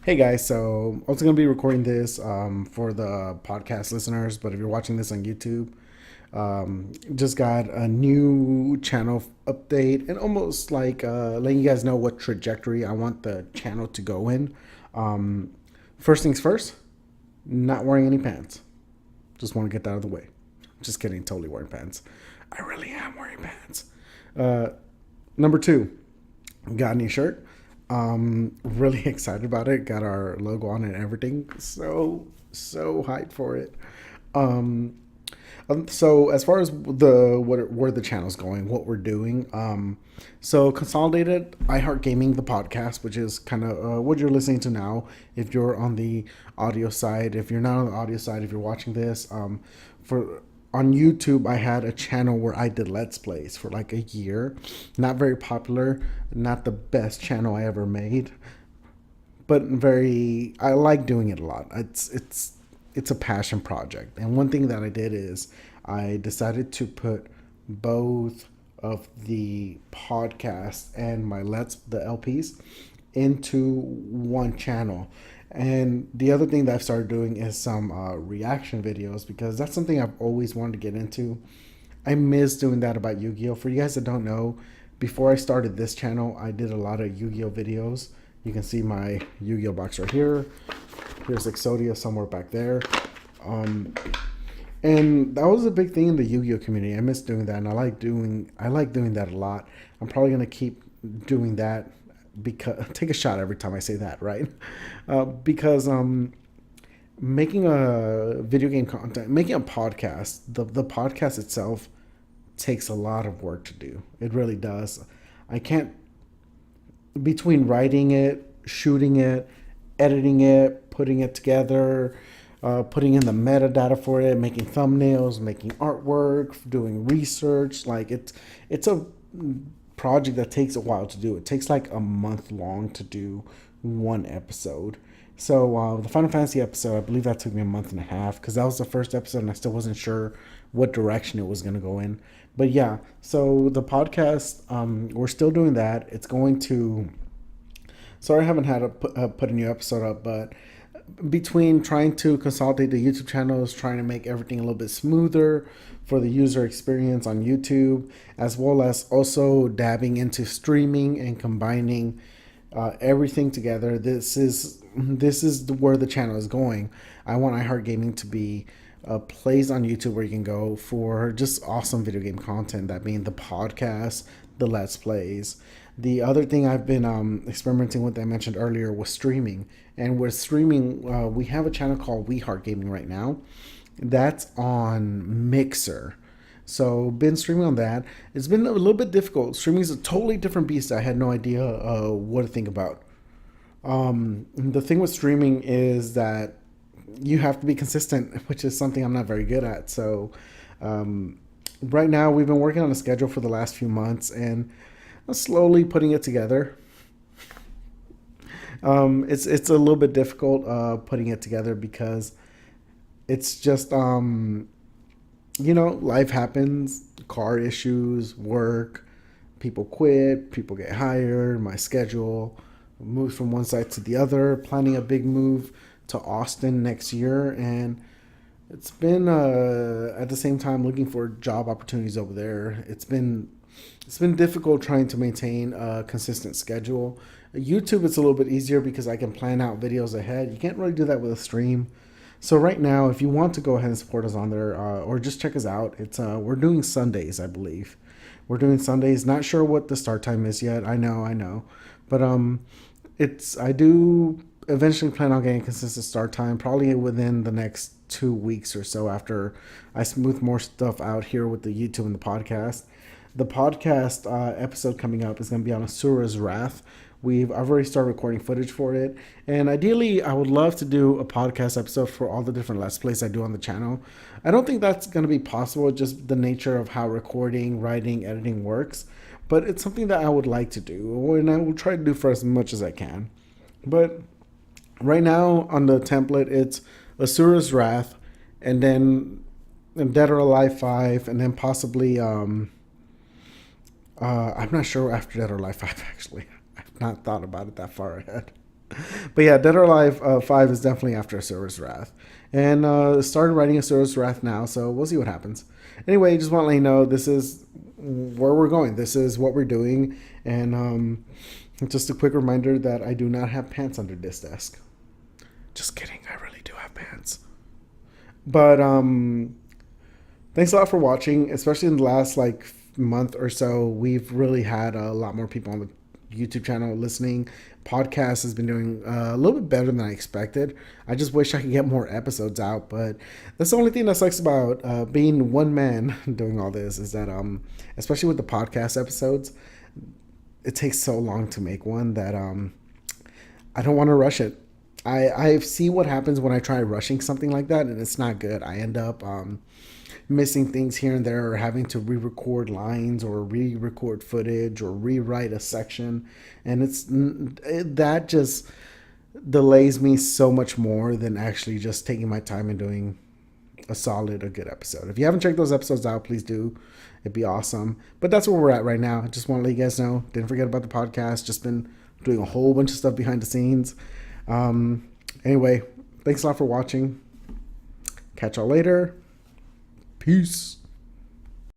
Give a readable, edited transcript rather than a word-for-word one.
Hey guys, so I'm also going to be recording this for the podcast listeners, but if you're watching this on YouTube, just got a new channel update and almost like letting you guys know what trajectory I want the channel to go in. Um, First things first, not wearing any pants. Just want to get that out of the way. Just kidding, totally wearing pants. I really am wearing pants. Uh, Number two, got a new shirt. Really excited about it. Got our logo on it and everything. So hyped for it. Um, so as far as where the channel's going, what we're doing, so consolidated iHeart Gaming, the podcast, which is kind of what you're listening to now. If you're on the audio side, if you're not on the audio side, if you're watching this, for on YouTube, I had a channel where I did Let's Plays for like a year. Not very popular, not the best channel I ever made, but very. I like doing it a lot. It's a passion project. And one thing that I did is I decided to put both of the podcast and my the LPs into one channel. And the other thing that I've started doing is some reaction videos because that's something I've always wanted to get into. I miss doing that about Yu-Gi-Oh! For you guys that don't know, before I started this channel, I did a lot of Yu-Gi-Oh! Videos. You can see my Yu-Gi-Oh! Box right here. Here's Exodia somewhere back there. Um, and that was a big thing in the Yu-Gi-Oh community. I miss doing that, and I like doing that a lot. I'm probably gonna keep doing that because take a shot every time I say that, right? Because making a video game content, making a podcast, the podcast itself takes a lot of work to do. It really does. I can't between writing it, shooting it, editing it, putting it together, putting in the metadata for it, making thumbnails, making artwork, doing research. Like it's a project that takes a while to do. It takes like a month long to do one episode. So the Final Fantasy episode, I believe that took me a month and a half because that was the first episode and I still wasn't sure what direction it was going to go in. But yeah, so the podcast, we're still doing that. It's going to. Sorry, I haven't had put a new episode up, but between trying to consolidate the YouTube channels, trying to make everything a little bit smoother for the user experience on YouTube, as well as also dabbing into streaming and combining everything together. This is where the channel is going. I want iHeart Gaming to be a place on YouTube where you can go for just awesome video game content. That being the podcast, the Let's Plays. The other thing I've been experimenting with, I mentioned earlier, was streaming. And with streaming, we have a channel called We Heart Gaming right now. That's on Mixer. So been streaming on that. It's been a little bit difficult. Streaming is a totally different beast. I had no idea what to think about. The thing with streaming is that you have to be consistent, which is something I'm not very good at. So right now we've been working on a schedule for the last few months and slowly putting it together. It's a little bit difficult putting it together because it's just life happens, car issues, work, people quit, people get hired, my schedule moves from one side to the other, planning a big move to Austin next year, and it's been at the same time looking for job opportunities over there. It's been difficult trying to maintain a consistent schedule. YouTube, it's a little bit easier because I can plan out videos ahead. You can't really do that with a stream. So right now, if you want to go ahead and support us on there, or just check us out, it's we're doing Sundays, I believe. We're doing Sundays. Not sure what the start time is yet. I know, but it's I do eventually plan on getting consistent start time, probably within the next 2 weeks or so after I smooth more stuff out here with the YouTube and the podcast. The podcast episode coming up is going to be on Asura's Wrath. I've already started recording footage for it, and ideally, I would love to do a podcast episode for all the different Let's Plays I do on the channel. I don't think that's going to be possible, just the nature of how recording, writing, editing works, but it's something that I would like to do, and I will try to do for as much as I can. But right now on the template, it's Asura's Wrath, and then Dead or Alive 5, and then possibly I'm not sure after Dead or Alive 5 actually. I've not thought about it that far ahead. But yeah, Dead or Alive 5 is definitely after Asura's Wrath. And started writing Asura's Wrath now, so we'll see what happens. Anyway, just want to let you know this is where we're going. This is what we're doing. And just a quick reminder that I do not have pants under this desk. Just kidding, I really do have pants. But thanks a lot for watching, especially in the last like month or so. We've really had a lot more people on the YouTube channel listening. Podcast has been doing a little bit better than I expected. I just wish I could get more episodes out, but that's the only thing that sucks about being one man doing all this is that especially with the podcast episodes, it takes so long to make one that I don't want to rush it. I see what happens when I try rushing something like that, and it's not good. I end up missing things here and there, or having to re-record lines, or re-record footage, or rewrite a section, and that just delays me so much more than actually just taking my time and doing a good episode. If you haven't checked those episodes out, please do. It'd be awesome. But that's where we're at right now. I just want to let you guys know. Didn't forget about the podcast. Just been doing a whole bunch of stuff behind the scenes. Anyway, thanks a lot for watching. Catch y'all later. Peace.